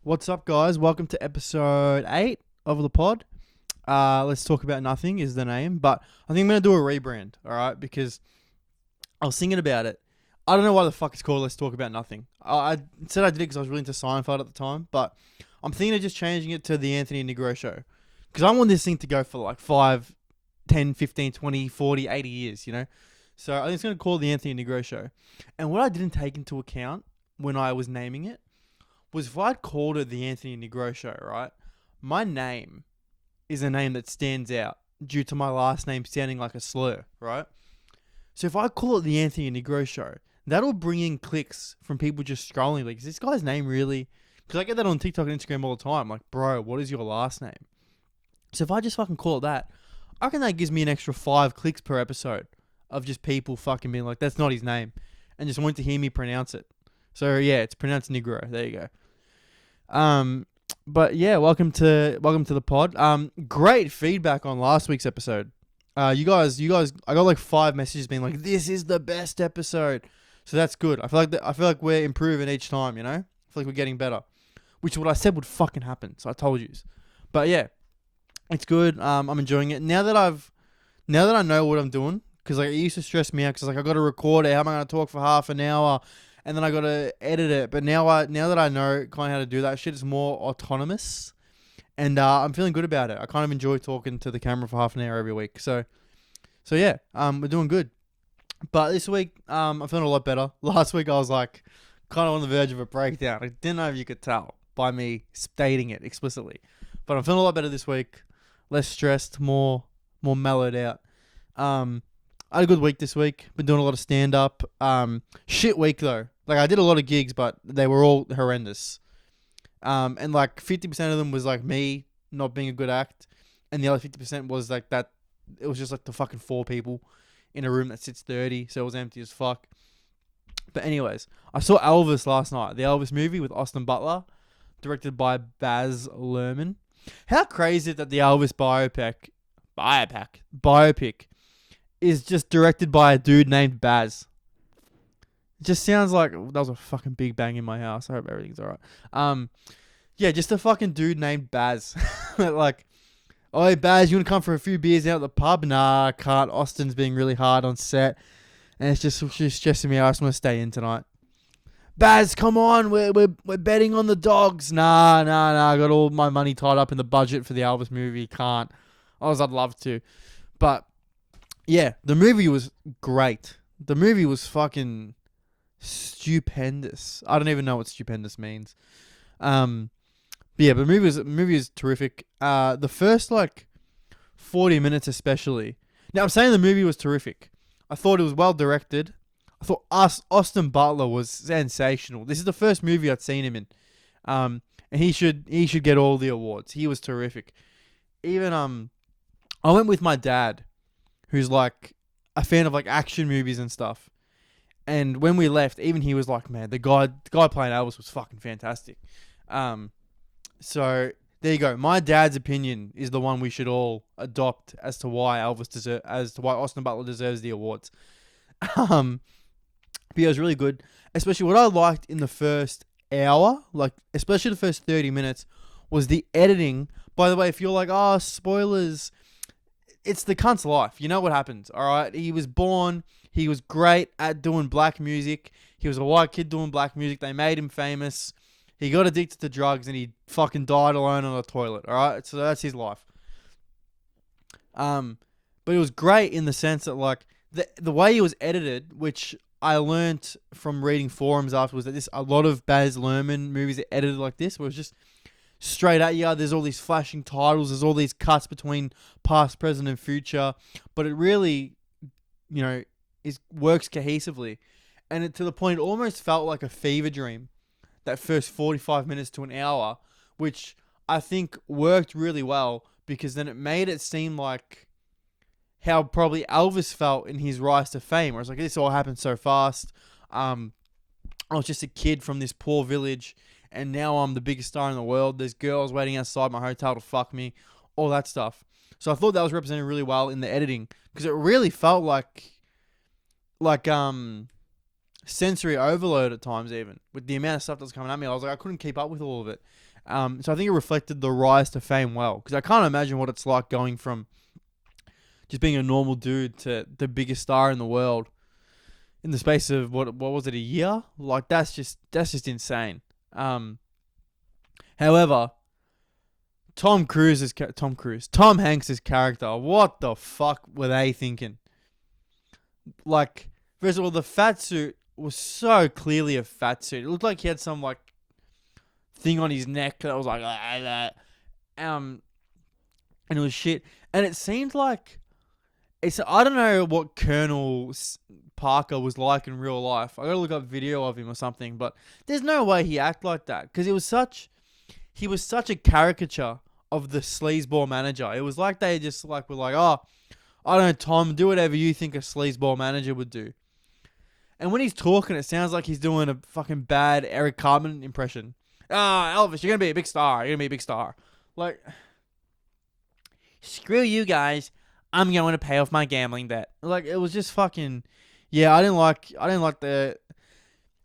What's up, guys? Welcome to episode 8 of the pod. Let's Talk About Nothing is the name, but I think I'm going to do a rebrand, all right? Because I was thinking about it. I don't know why the fuck it's called Let's Talk About Nothing. I said I did it because I was really into Seinfeld at the time, but I'm thinking of just changing it to the Anthony Nigro Show. Because I want this thing to go for like 5, 10, 15, 20, 40, 80 years, you know? So I think it's going to call it the Anthony Nigro Show. And what I didn't take into account when I was naming it was if I'd called it the Anthony Nigro Show, right? My name is a name that stands out due to my last name sounding like a slur, right? So if I call it the Anthony Nigro Show, that'll bring in clicks from people just scrolling. Like, is this guy's name really? Because I get that on TikTok and Instagram all the time. Like, bro, what is your last name? So if I just fucking call it that, I reckon that gives me an extra 5 clicks per episode of just people fucking being like, that's not his name, and just wanting to hear me pronounce it. So yeah, it's pronounced Nigro. There you go. But yeah, welcome to the pod. Great feedback on last week's episode. You guys, I got like 5 messages being like, "This is the best episode," so that's good. I feel like we're improving each time. You know, I feel like we're getting better, which is what I said would fucking happen. So I told you. But yeah, it's good. I'm enjoying it now that I know what I'm doing, because like it used to stress me out because like I got to record it. How am I going to talk for half an hour? And then I got to edit it. But now that I know kind of how to do that shit, it's more autonomous. And I'm feeling good about it. I kind of enjoy talking to the camera for half an hour every week. So yeah, we're doing good. But this week, I'm feeling a lot better. Last week, I was like kind of on the verge of a breakdown. I didn't know if you could tell by me stating it explicitly. But I'm feeling a lot better this week. Less stressed, more mellowed out. I had a good week this week. Been doing a lot of stand-up. Shit week, though. Like, I did a lot of gigs, but they were all horrendous. And, like, 50% of them was, like, me not being a good act. And the other 50% was, like, that... It was just, like, the fucking 4 people in a room that sits 30. So it was empty as fuck. But anyways, I saw Elvis last night. The Elvis movie with Austin Butler. Directed by Baz Luhrmann. How crazy is it that the Elvis biopic is just directed by a dude named Baz. It just sounds like that was a fucking big bang in my house. I hope everything's alright. Yeah, just a fucking dude named Baz. Like, oh, hey, Baz, you want to come for a few beers out at the pub? Nah, I can't. Austin's being really hard on set, and it's just stressing me out. I just want to stay in tonight. Baz, come on, we're betting on the dogs. Nah. I got all my money tied up in the budget for the Elvis movie. Can't. I'd love to, but. Yeah, the movie was great. The movie was fucking stupendous. I don't even know what stupendous means. But yeah, but the movie is terrific. The first like 40 minutes especially. Now I'm saying the movie was terrific. I thought it was well directed. I thought Austin Butler was sensational. This is the first movie I'd seen him in. And he should get all the awards. He was terrific. Even I went with my dad, who's like a fan of like action movies and stuff. And when we left, even he was like, man, the guy playing Elvis was fucking fantastic. So there you go. My dad's opinion is the one we should all adopt as to why Austin Butler deserves the awards. But yeah, it was really good. Especially what I liked in the first hour, like especially the first 30 minutes, was the editing. By the way, if you're like, oh, spoilers, it's the cunt's life. You know what happens, all right? He was born. He was great at doing black music. He was a white kid doing black music. They made him famous. He got addicted to drugs and he fucking died alone on a toilet, all right? So that's his life. But it was great in the sense that, like, the way he was edited, which I learnt from reading forums afterwards, that a lot of Baz Luhrmann movies are edited like this, where it's just straight at you. There's all these flashing titles. There's all these cuts between past, present, and future. But it really, you know, works cohesively. And to the point, it almost felt like a fever dream, that first 45 minutes to an hour, which I think worked really well, because then it made it seem like how probably Elvis felt in his rise to fame, where it's like, this all happened so fast. I was just a kid from this poor village, and now I'm the biggest star in the world. There's girls waiting outside my hotel to fuck me. All that stuff. So I thought that was represented really well in the editing, because it really felt like sensory overload at times, even with the amount of stuff that was coming at me. I was like, I couldn't keep up with all of it. So I think it reflected the rise to fame well, because I can't imagine what it's like going from just being a normal dude to the biggest star in the world in the space of what was it, a year? Like that's just insane. However, Tom Hanks's character, what the fuck were they thinking? Like, first of all, the fat suit was so clearly a fat suit. It looked like he had some like thing on his neck that was like that. And it was shit. And it seemed like I don't know what Colonel Parker was like in real life. I gotta look up video of him or something, but there's no way he acted like that, because he was such a caricature of the sleazeball manager. It was like they just like were like, oh, I don't know, Tom, do whatever you think a sleazeball manager would do. And when he's talking, it sounds like he's doing a fucking bad Eric Cartman impression. Elvis, you're gonna be a big star. You're gonna be a big star. Like, screw you guys. I'm going to pay off my gambling debt. Like, it was just fucking, yeah. I didn't like the.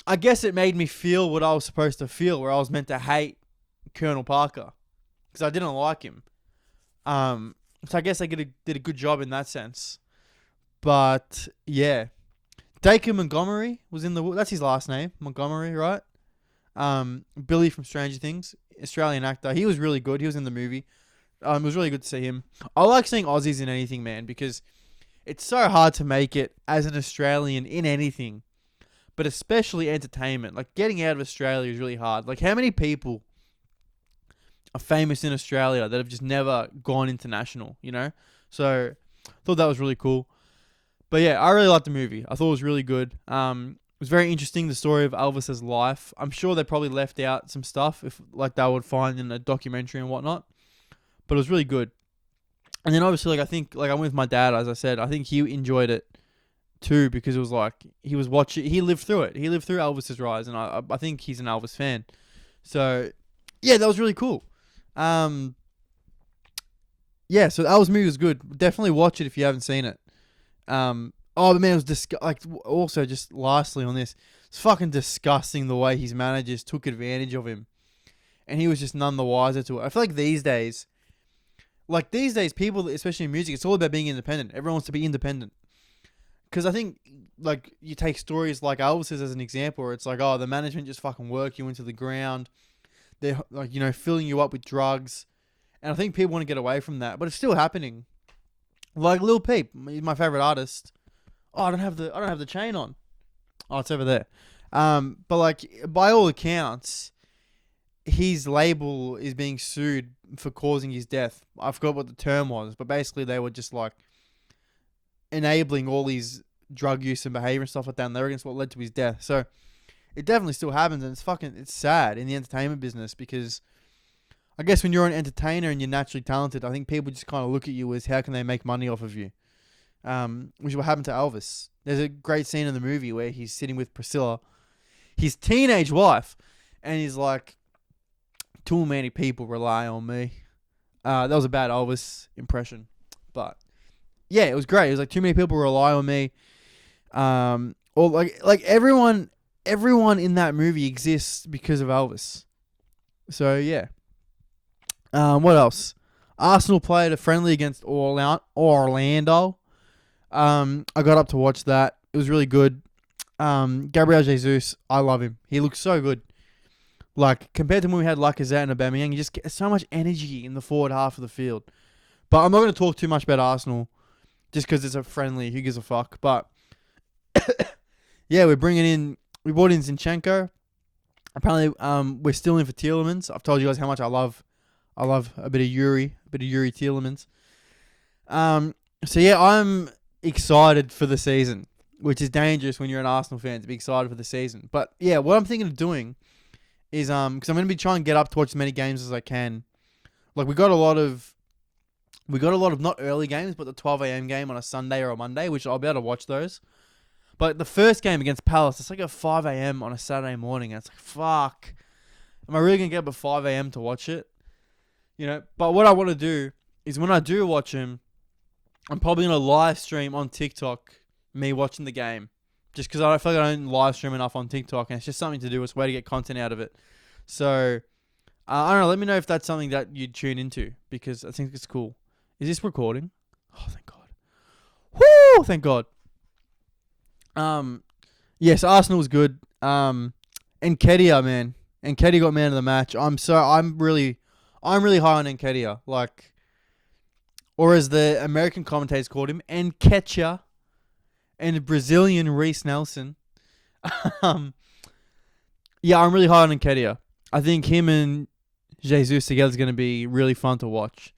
I guess it made me feel what I was supposed to feel, where I was meant to hate Colonel Parker, because I didn't like him. So I guess they did a good job in that sense. But yeah, Dacre Montgomery was in that's his last name, Montgomery, right? Billy from Stranger Things, Australian actor. He was really good. He was in the movie. It was really good to see him. I like seeing Aussies in anything, man, because it's so hard to make it as an Australian in anything, but especially entertainment. Like, getting out of Australia is really hard. Like, how many people are famous in Australia that have just never gone international, you know? So I thought that was really cool. But yeah, I really liked the movie. I thought it was really good. It was very interesting, the story of Elvis's life. I'm sure they probably left out some stuff, if like they would find in a documentary and whatnot. But it was really good. And then obviously, like, I think, like, I'm with my dad, as I said. I think he enjoyed it too, because it was like he lived through it. He lived through Elvis's rise, and I think he's an Elvis fan. So yeah, that was really cool. Yeah, so the Elvis movie was good. Definitely watch it if you haven't seen it. But man, it was like, also, just lastly on this, it's fucking disgusting the way his managers took advantage of him, and he was just none the wiser to it. I feel like these days, people, especially in music, it's all about being independent. Everyone wants to be independent. Because I think, like, you take stories like Elvis's as an example, where it's like, oh, the management just fucking work you into the ground. They're, like, you know, filling you up with drugs. And I think people want to get away from that, but it's still happening. Like Lil Peep, he's my favorite artist. Oh, I don't have the chain on. Oh, it's over there. But like, by all accounts, his label is being sued for causing his death. I forgot what the term was, but basically they were just like enabling all his drug use and behavior and stuff like that, and they're against what led to his death. So it definitely still happens, and it's sad in the entertainment business, because I guess when you're an entertainer and you're naturally talented, I think people just kind of look at you as how can they make money off of you, which is what happened to Elvis. There's a great scene in the movie where he's sitting with Priscilla, his teenage wife, and he's like, too many people rely on me. That was a bad Elvis impression, but yeah, it was great. It was like, too many people rely on me. Or like everyone in that movie exists because of Elvis. So yeah. What else? Arsenal played a friendly against Orlando. I got up to watch that. It was really good. Gabriel Jesus, I love him. He looks so good. Like, compared to when we had Lacazette and Aubameyang, you just get so much energy in the forward half of the field. But I'm not going to talk too much about Arsenal, just because it's a friendly. Who gives a fuck? But yeah, we brought in Zinchenko. Apparently, we're still in for Tielemans. I've told you guys how much I love a bit of Yuri Tielemans. So yeah, I'm excited for the season, which is dangerous when you're an Arsenal fan to be excited for the season. But yeah, what I'm thinking of doing is because I'm going to be trying to get up to watch as many games as I can. Like, we got a lot of not early games, but the 12 a.m. game on a Sunday or a Monday, which I'll be able to watch those. But the first game against Palace, it's like at 5 a.m. on a Saturday morning. And it's like, fuck. Am I really going to get up at 5 a.m. to watch it? You know, but what I want to do is when I do watch him, I'm probably going to live stream on TikTok me watching the game. Just because I feel like I don't live stream enough on TikTok, and it's just something to do. It's a way to get content out of it. So I don't know. Let me know if that's something that you'd tune into because I think it's cool. Is this recording? Oh, thank God. Woo! Thank God. Yes, Arsenal was good. Nketiah, man. Nketiah got man of the match. I'm really high on Nketiah. Like, or as the American commentators called him, Nketiah, and Brazilian Reece Nelson. Yeah, I'm really high on Nketiah. I think him and Jesus together is going to be really fun to watch.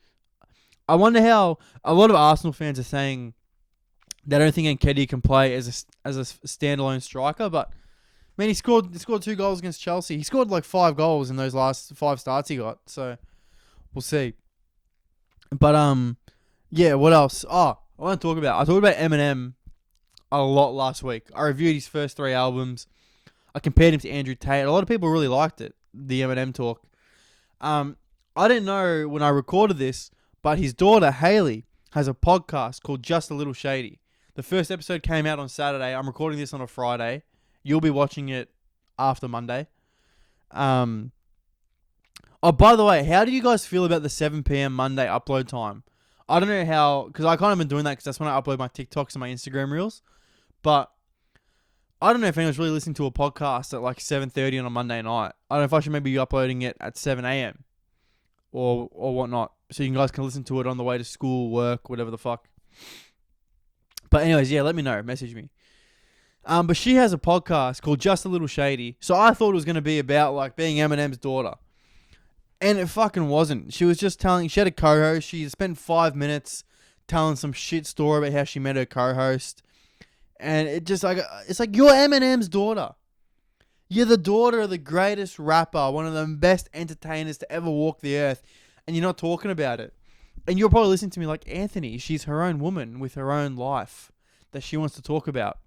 I wonder how a lot of Arsenal fans are saying they don't think Nketiah can play as a standalone striker, but man, he scored 2 goals against Chelsea. He scored like 5 goals in those last 5 starts he got. So we'll see. But yeah, what else? Oh, I talked about Eminem a lot last week. I reviewed his first 3 albums. I compared him to Andrew Tate. A lot of people really liked it, the Eminem talk. I didn't know when I recorded this, but his daughter, Haley, has a podcast called Just a Little Shady. The first episode came out on Saturday. I'm recording this on a Friday. You'll be watching it after Monday. Oh, by the way, how do you guys feel about the 7 p.m. Monday upload time? I don't know how, because I kind of been doing that because that's when I upload my TikToks and my Instagram reels. But I don't know if anyone's really listening to a podcast at like 7:30 on a Monday night. I don't know if I should maybe be uploading it at 7 a.m. or whatnot, so you guys can listen to it on the way to school, work, whatever the fuck. But anyways, yeah, let me know. Message me. But she has a podcast called Just a Little Shady. So I thought it was going to be about like being Eminem's daughter. And it fucking wasn't. She was just telling, she had a co-host. She spent 5 minutes telling some shit story about how she met her co-host. And it just like, it's like, you're Eminem's daughter. You're the daughter of the greatest rapper, one of the best entertainers to ever walk the earth. And you're not talking about it. And you're probably listening to me like, Anthony, she's her own woman with her own life that she wants to talk about.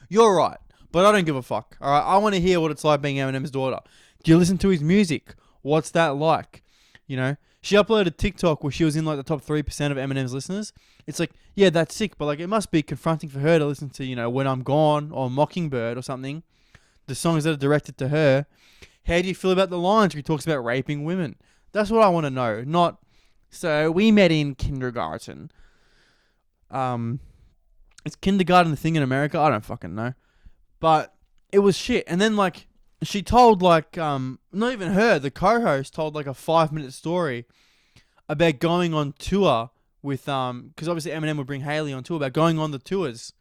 You're right, but I don't give a fuck. All right, I want to hear what it's like being Eminem's daughter. Do you listen to his music? What's that like? You know, she uploaded a TikTok where she was in like the top 3% of Eminem's listeners. It's like, yeah, that's sick, but like it must be confronting for her to listen to, you know, When I'm Gone or Mockingbird or something. The songs that are directed to her. How do you feel about the lines where he talks about raping women? That's what I want to know. Not, so we met in kindergarten. Is kindergarten a thing in America? I don't fucking know. But it was shit. And then like, she told like, not even her, the co-host told like a 5-minute story about going on tour with, because obviously Eminem would bring Haley on tour, about going on the tours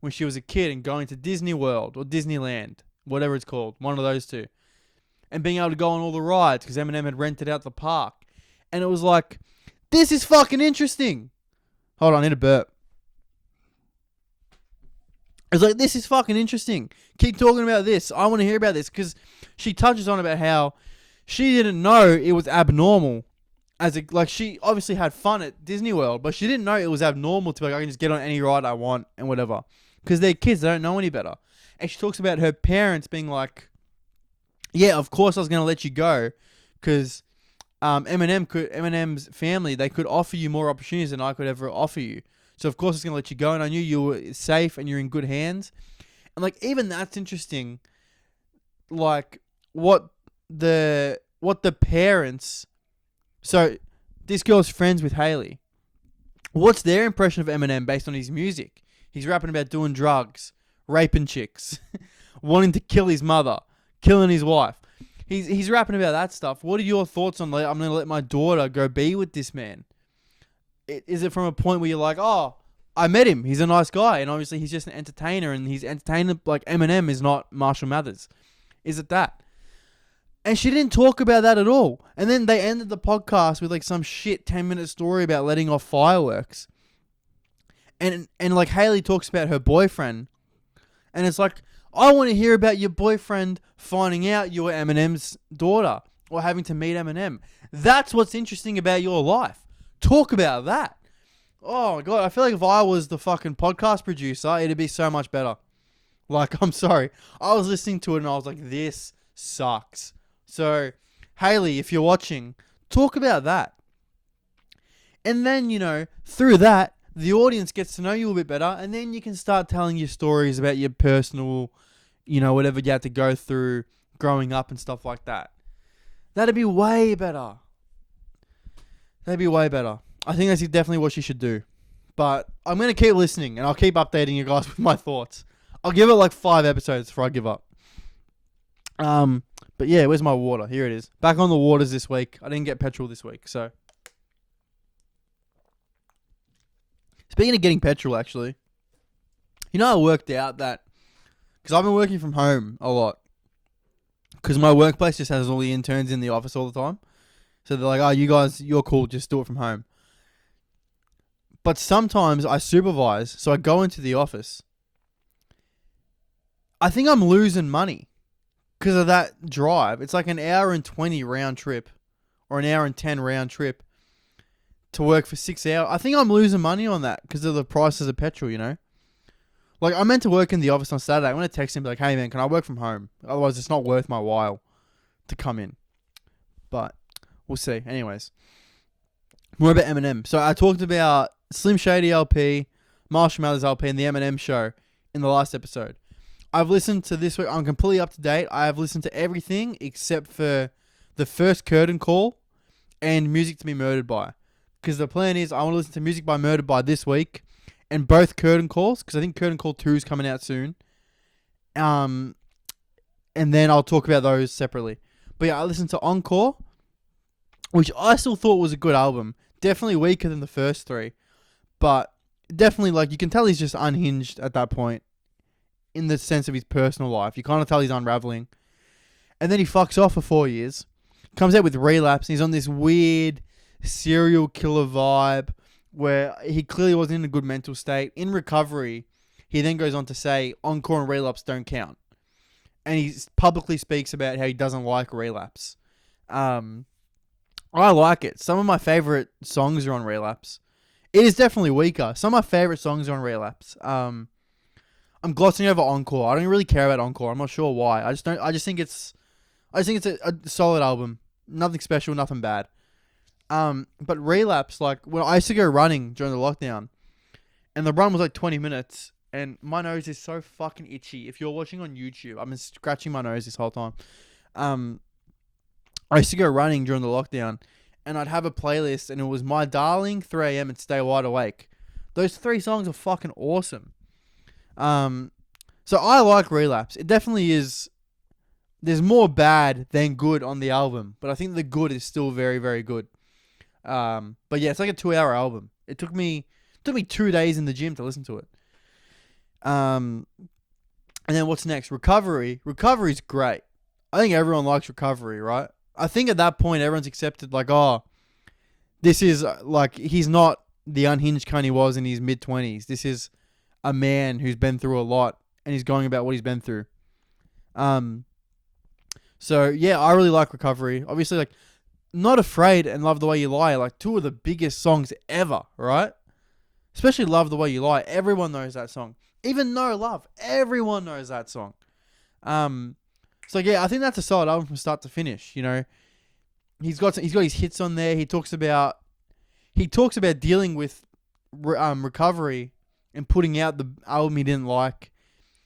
when she was a kid and going to Disney World or Disneyland, whatever it's called, one of those two. And being able to go on all the rides because Eminem had rented out the park. And it was like, this is fucking interesting. Hold on, I need a burp. It's like, this is fucking interesting. Keep talking about this. I want to hear about this. Because she touches on about how she didn't know it was abnormal. Like, she obviously had fun at Disney World, but she didn't know it was abnormal to be like, I can just get on any ride I want and whatever. Because they're kids. They don't know any better. And she talks about her parents being like, yeah, of course I was going to let you go. Because Eminem's family, they could offer you more opportunities than I could ever offer you. So, of course, it's going to let you go. And I knew you were safe and you're in good hands. And, like, even that's interesting. Like, what the parents... So, this girl's friends with Haley. What's their impression of Eminem based on his music? He's rapping about doing drugs, raping chicks, wanting to kill his mother, killing his wife. He's rapping about that stuff. What are your thoughts on, like, I'm going to let my daughter go be with this man? Is it from a point where you're like, oh, I met him, he's a nice guy, and obviously he's just an entertainer, and he's entertainer like Eminem is not Marshall Mathers? Is it that? And she didn't talk about that at all. And then they ended the podcast with like some shit 10-minute story about letting off fireworks. And like Haley talks about her boyfriend, and it's like, I want to hear about your boyfriend finding out you were Eminem's daughter or having to meet Eminem. That's what's interesting about your life. Talk about that. Oh my God, I feel like if I was the fucking podcast producer, it'd be so much better. Like, I'm sorry. I was listening to it and I was like, this sucks. So, Haley, if you're watching, talk about that. And then, you know, through that, the audience gets to know you a bit better, and then you can start telling your stories about your personal, you know, whatever you had to go through growing up and stuff like that. That'd be way better. That'd be way better. I think that's definitely what she should do. But I'm going to keep listening and I'll keep updating you guys with my thoughts. I'll give it like 5 episodes before I give up. But yeah, where's my water? Here it is. Back on the waters this week. I didn't get petrol this week, so. Speaking of getting petrol, actually. You know, I worked out that, because I've been working from home a lot. Because my workplace just has all the interns in the office all the time. So they're like, oh, you guys, you're cool, just do it from home. But sometimes I supervise, so I go into the office. I think I'm losing money because of that drive. It's like an hour and 20 round trip or an hour and 10 round trip to work for 6 hours. I think I'm losing money on that because of the prices of petrol, you know? Like, I meant to work in the office on Saturday. I'm going to text him, like, hey, man, can I work from home? Otherwise, it's not worth my while to come in. But we'll see. Anyways, more about Eminem. So I talked about Slim Shady LP, Marshall Mathers LP, and the Eminem show in the last episode. I've listened to this week. I'm completely up to date. I have listened to everything except for the first Curtain Call and Music to Be Murdered By. Because the plan is I want to listen to Music by Murdered By this week and both Curtain Calls, because I think Curtain Call 2 is coming out soon. And then I'll talk about those separately. But yeah, I listened to Encore, which I still thought was a good album. Definitely weaker than the first 3. But definitely, like, you can tell he's just unhinged at that point in the sense of his personal life. You kind of tell he's unraveling. And then he fucks off for 4 years. Comes out with Relapse. And he's on this weird serial killer vibe where he clearly wasn't in a good mental state. In recovery, he then goes on to say Encore and Relapse don't count. And he publicly speaks about how he doesn't like Relapse. I like it. Some of my favorite songs are on Relapse. It is definitely weaker. Some of my favorite songs are on Relapse. I'm glossing over Encore. I don't really care about Encore. I'm not sure why. I just think it's a solid album. Nothing special, nothing bad. But Relapse, like, when I used to go running during the lockdown, and the run was like 20 minutes, and my nose is so fucking itchy. If you're watching on YouTube, I've been scratching my nose this whole time. I used to go running during the lockdown, and I'd have a playlist, and it was My Darling, 3 a.m. and Stay Wide Awake. Those 3 songs are fucking awesome. So I like Relapse. It definitely is. There's more bad than good on the album, but I think the good is still very, very good. But yeah, it's like a 2-hour album. It took me 2 days in the gym to listen to it. And then what's next? Recovery. Recovery's great. I think everyone likes Recovery, right? I think at that point everyone's accepted, like, oh, this is like, he's not the unhinged cunt he was in his mid-20s. This is a man who's been through a lot and he's going about what he's been through. So yeah, I really like Recovery. Obviously, like, Not Afraid and Love the Way You Lie are like 2 of the biggest songs ever, right? Especially Love the Way You Lie. Everyone knows that song. Even No Love. Everyone knows that song. So yeah, I think that's a solid album from start to finish. You know, he's got his hits on there. He talks about dealing with recovery and putting out the album he didn't like.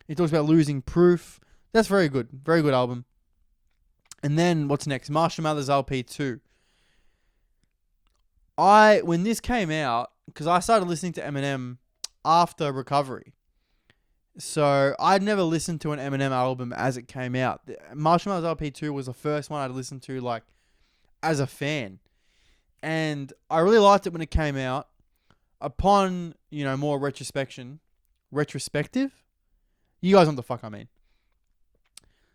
He talks about Losing Proof. That's very good. Very good album. And then what's next? Marshall Mathers LP 2. When this came out, because I started listening to Eminem after Recovery. So I'd never listened to an Eminem album as it came out. Marshall Mathers LP 2 was the first one I'd listened to, like, as a fan. And I really liked it when it came out. Upon, you know, more retrospective? You guys know what the fuck I mean.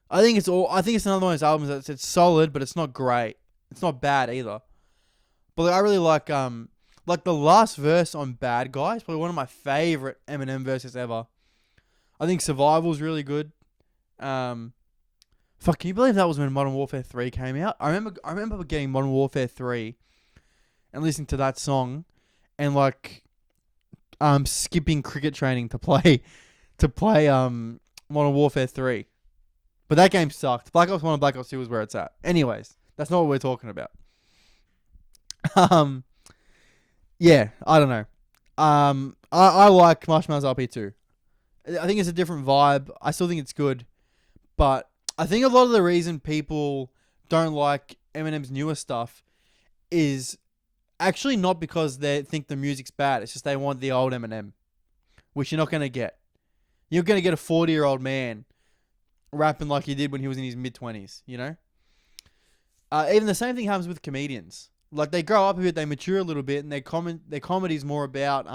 I think it's another one of those albums that's it's solid, but it's not great. It's not bad either. But like, I really like the last verse on Bad Guy is probably one of my favorite Eminem verses ever. I think Survival's really good. Can you believe that was when Modern Warfare 3 came out? I remember getting Modern Warfare 3 and listening to that song and like skipping cricket training to play Modern Warfare 3. But that game sucked. Black Ops 1 and Black Ops 2 is where it's at. Anyways, that's not what we're talking about. Yeah, I don't know. I like Marshmallow's RP2. I think it's a different vibe. I still think it's good. But I think a lot of the reason people don't like Eminem's newer stuff is actually not because they think the music's bad. It's just they want the old Eminem, which you're not going to get. You're going to get a 40-year-old man rapping like he did when he was in his mid-20s, you know? Even the same thing happens with comedians. Like, they grow up a bit, they mature a little bit, and their comedy's more about,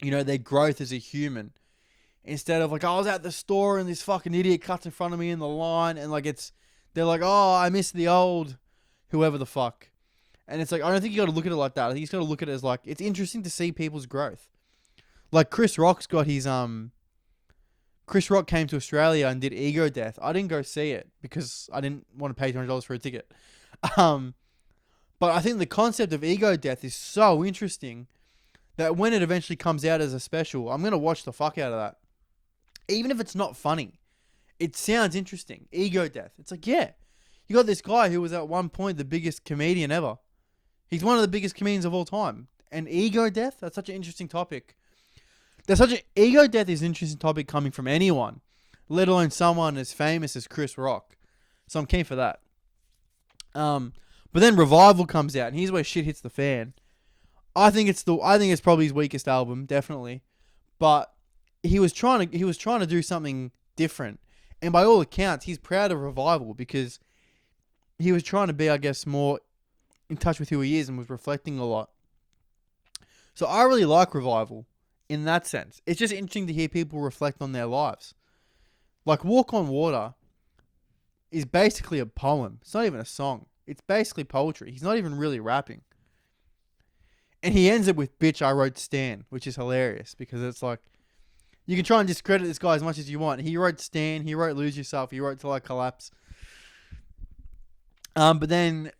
their growth as a human. Instead of, like, I was at the store and this fucking idiot cuts in front of me in the line, and, like, they're like, oh, I miss the old whoever the fuck. And it's like, I don't think you got to look at it like that. I think you got to look at it as, like, it's interesting to see people's growth. Like, Chris Rock's got his, Chris Rock came to Australia and did Ego Death. I didn't go see it because I didn't want to pay $200 for a ticket. But I think the concept of Ego Death is so interesting that when it eventually comes out as a special, I'm going to watch the fuck out of that. Even if it's not funny, it sounds interesting. Ego Death. It's like, yeah, you got this guy who was at one point the biggest comedian ever. He's one of the biggest comedians of all time. And ego death, that's such an interesting topic. Ego death is an interesting topic coming from anyone, let alone someone as famous as Chris Rock. So I'm keen for that. But then Revival comes out, and here's where shit hits the fan. I think it's probably his weakest album, definitely. But he was trying to do something different. And by all accounts, he's proud of Revival because he was trying to be, I guess, more in touch with who he is and was reflecting a lot. So I really like Revival in that sense. It's just interesting to hear people reflect on their lives. Like Walk on Water is basically a poem. It's not even a song. It's basically poetry. He's not even really rapping. And he ends it with, bitch, I wrote Stan, which is hilarious because it's like, you can try and discredit this guy as much as you want. He wrote Stan, he wrote Lose Yourself, he wrote Till I Collapse. But then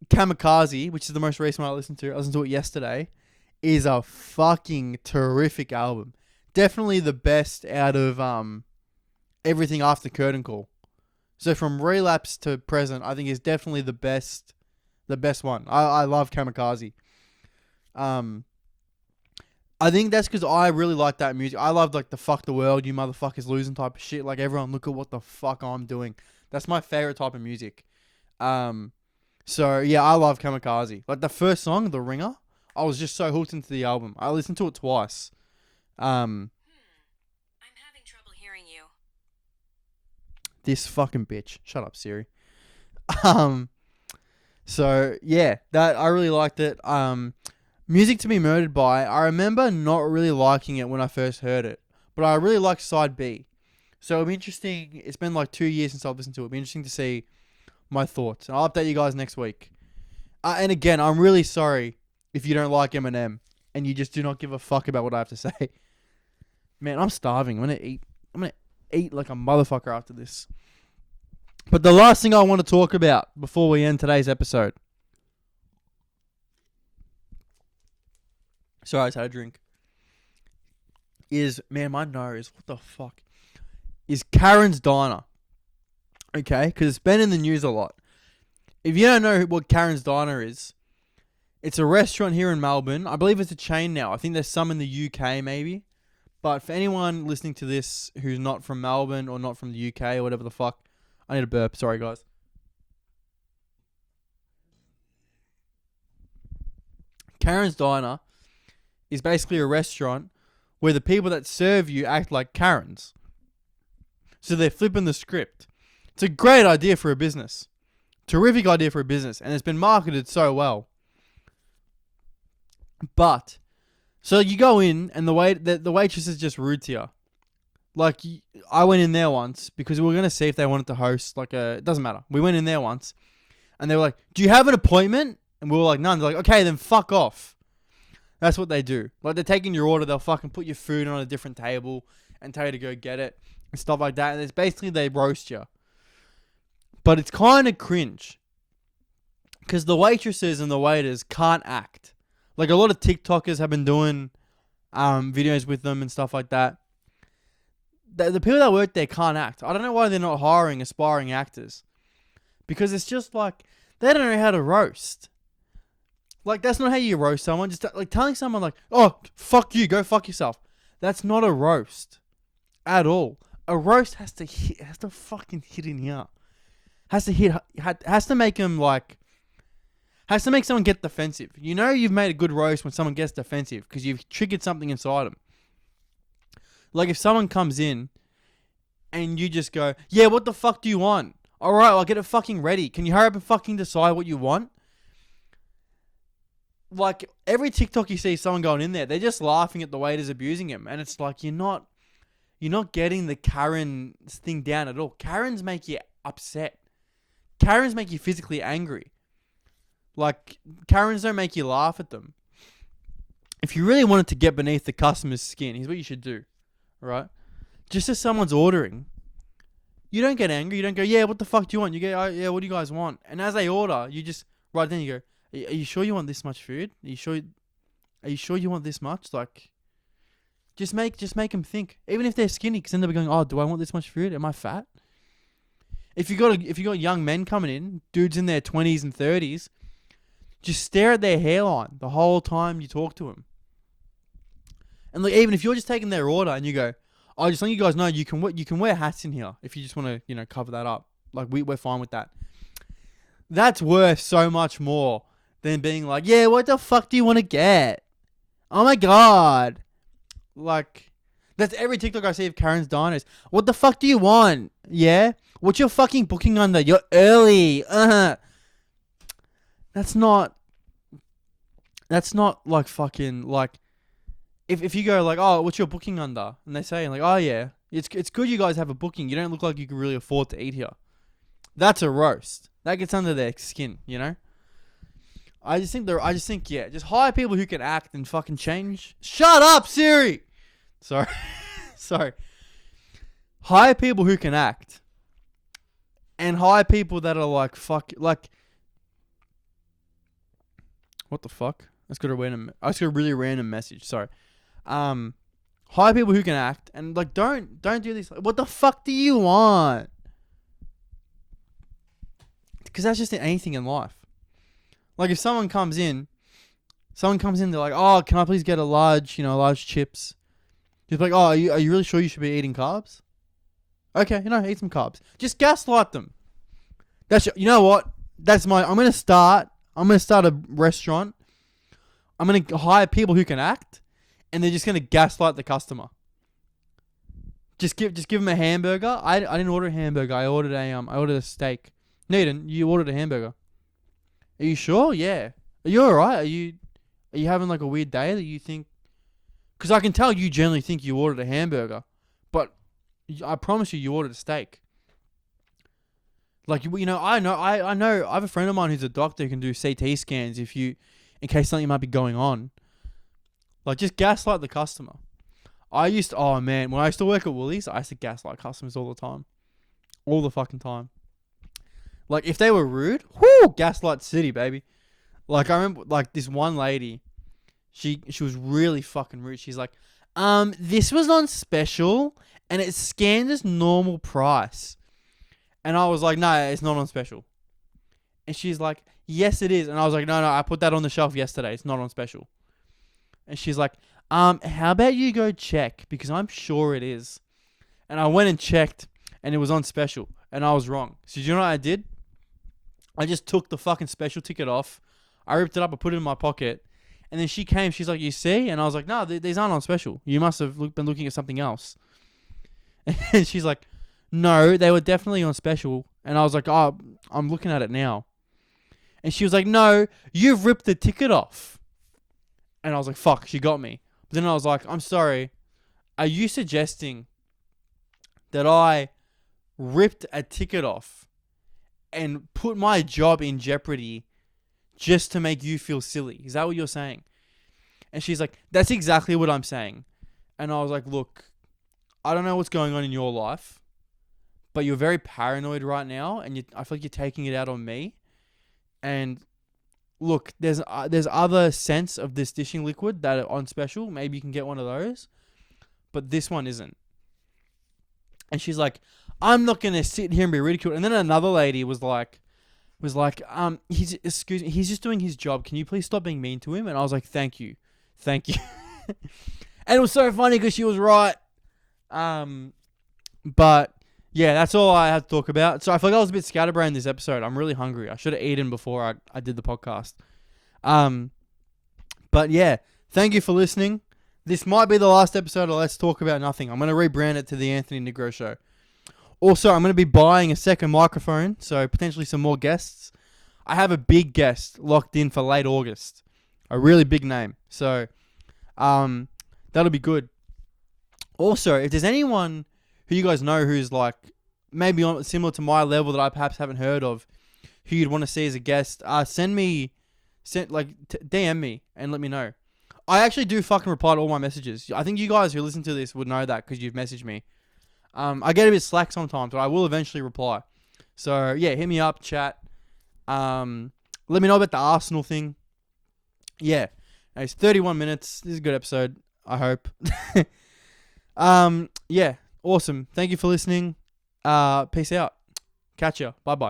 Kamikaze, which is the most recent one I listened to it yesterday, is a fucking terrific album. Definitely the best out of everything after Curtain Call. So from Relapse to present, I think is definitely the best one. I love Kamikaze. I think that's because I really like that music. I love like the fuck the world, you motherfuckers losing type of shit. Like everyone look at what the fuck I'm doing. That's my favorite type of music. So yeah, I love Kamikaze. Like the first song, The Ringer, I was just so hooked into the album. I listened to it twice. I'm having trouble hearing you. This fucking bitch. Shut up, Siri. So yeah, that I really liked it. Music to Be Murdered By, I remember not really liking it when I first heard it, but I really liked Side B. So it'll be interesting. It's been like 2 years since I've listened to it. It'll be interesting to see my thoughts. And I'll update you guys next week. And again, I'm really sorry if you don't like Eminem and you just do not give a fuck about what I have to say. Man, I'm starving. I'm gonna eat like a motherfucker after this. But the last thing I want to talk about before we end today's episode. Sorry, I just had a drink. Man, my nose, what the fuck? Is Karen's Diner. Okay? Because it's been in the news a lot. If you don't know what Karen's Diner is, it's a restaurant here in Melbourne. I believe it's a chain now. I think there's some in the UK maybe. But for anyone listening to this who's not from Melbourne or not from the UK or whatever the fuck, I need a burp. Sorry, guys. Karen's Diner is basically a restaurant where the people that serve you act like Karens. So they're flipping the script. It's a great idea for a business. Terrific idea for a business. And it's been marketed so well. But, so you go in and the waitress is just rude to you. Like, I went in there once because we were going to see if they wanted to host it doesn't matter. We went in there once and they were like, do you have an appointment? And we were like, none. They're like, okay, then fuck off. That's what they do. Like, they're taking your order. They'll fucking put your food on a different table and tell you to go get it and stuff like that. And it's basically they roast you. But it's kind of cringe because the waitresses and the waiters can't act. Like, a lot of TikTokers have been doing videos with them and stuff like that. The people that work there can't act. I don't know why they're not hiring aspiring actors. Because it's just like, they don't know how to roast. Like, that's not how you roast someone. Just like telling someone like, oh, fuck you, go fuck yourself. That's not a roast. At all. A roast has to fucking hit in here. has to hit, has to make them like, has to make someone get defensive. You know you've made a good roast when someone gets defensive because you've triggered something inside them. Like if someone comes in and you just go, yeah, what the fuck do you want? All right, I'll get it fucking ready. Can you hurry up and fucking decide what you want? Like every TikTok you see someone going in there, they're just laughing at the waiters abusing him. And it's like, you're not getting the Karen thing down at all. Karens make you upset. Karens make you physically angry. Like, Karens don't make you laugh at them. If you really wanted to get beneath the customer's skin, here's what you should do, right? Just as someone's ordering, you don't get angry. You don't go, yeah, what the fuck do you want? You go, oh, yeah, what do you guys want? And as they order, you just, right then you go, are you sure you want this much food? Are you sure you want this much? Like, just make them think. Even if they're skinny, because then they'll be going, oh, do I want this much food? Am I fat? If you got young men coming in, dudes in their 20s and 30s, just stare at their hairline the whole time you talk to them. And like, even if you're just taking their order and you go, oh, just letting you guys know you can wear hats in here if you just want to, cover that up. Like we're fine with that. That's worth so much more than being like, yeah, what the fuck do you want to get? Oh my god. Like, that's every TikTok I see of Karen's Diners. What the fuck do you want? Yeah? What's your fucking booking under? You're early. That's not like fucking like if you go like, oh, what's your booking under? And they say like, oh yeah, it's good you guys have a booking. You don't look like you can really afford to eat here. That's a roast. That gets under their skin, I just think yeah, just hire people who can act and fucking change. Shut up, Siri. Sorry. Sorry. Hire people who can act. And hire people that are like what the fuck? I just got a really random message. Sorry. Hire people who can act and like don't do this. Like, what the fuck do you want? Because that's just anything in life. Like if someone comes in, they're like, oh, can I please get a large chips? Just like, oh, are you really sure you should be eating carbs? Okay, eat some carbs. Just gaslight them. You know what? I'm gonna start a restaurant. I'm gonna hire people who can act, and they're just gonna gaslight the customer. Just give them a hamburger. I didn't order a hamburger. I ordered a steak. No, you didn't. You ordered a hamburger. Are you sure? Yeah. Are you alright? Are you having like a weird day that you think? Because I can tell you generally think you ordered a hamburger, but I promise you ordered a steak. Like I know. I have a friend of mine who's a doctor who can do CT scans in case something might be going on. Like just gaslight the customer. When I used to work at Woolies, I used to gaslight customers all the time, all the fucking time. Like if they were rude, gaslight city, baby. Like I remember, like this one lady, she was really fucking rude. She's like, this was on special and it's scanned as normal price. And I was like, no, it's not on special. And she's like, yes, it is. And I was like, no, I put that on the shelf yesterday. It's not on special. And she's like, how about you go check? Because I'm sure it is. And I went and checked and it was on special. And I was wrong. So do you know what I did? I just took the fucking special ticket off. I ripped it up. I put it in my pocket. And then she came. She's like, you see? And I was like, no, these aren't on special. You must have been looking at something else. And she's like, no, they were definitely on special. And I was like, oh, I'm looking at it now. And she was like, no, you've ripped the ticket off. And I was like, fuck, she got me. But then I was like, I'm sorry. Are you suggesting that I ripped a ticket off and put my job in jeopardy just to make you feel silly? Is that what you're saying? And she's like, that's exactly what I'm saying. And I was like, look, I don't know what's going on in your life, but you're very paranoid right now, and I feel like you're taking it out on me. And look, there's other scents of this dishing liquid that are on special. Maybe you can get one of those, but this one isn't. And she's like, I'm not gonna sit here and be ridiculed. And then another lady was like, he's just doing his job. Can you please stop being mean to him? And I was like, thank you. And it was so funny because she was right. But yeah, that's all I had to talk about. So I feel like I was a bit scatterbrained this episode. I'm really hungry. I should have eaten before I did the podcast. Um, but yeah, thank you for listening. This might be the last episode of Let's Talk About Nothing. I'm going to rebrand it to the Anthony Nigro Show. Also, I'm going to be buying a second microphone, so potentially some more guests. I have a big guest locked in for late August. A really big name. So, that'll be good. Also, if there's anyone who you guys know who's like maybe on similar to my level that I perhaps haven't heard of, who you'd want to see as a guest, DM me and let me know. I actually do fucking reply to all my messages. I think you guys who listen to this would know that because you've messaged me. I get a bit slack sometimes, but I will eventually reply. So yeah, hit me up, chat. Let me know about the Arsenal thing. Yeah, it's 31 minutes. This is a good episode. I hope. Yeah, awesome. Thank you for listening. Peace out. Catch ya. Bye bye.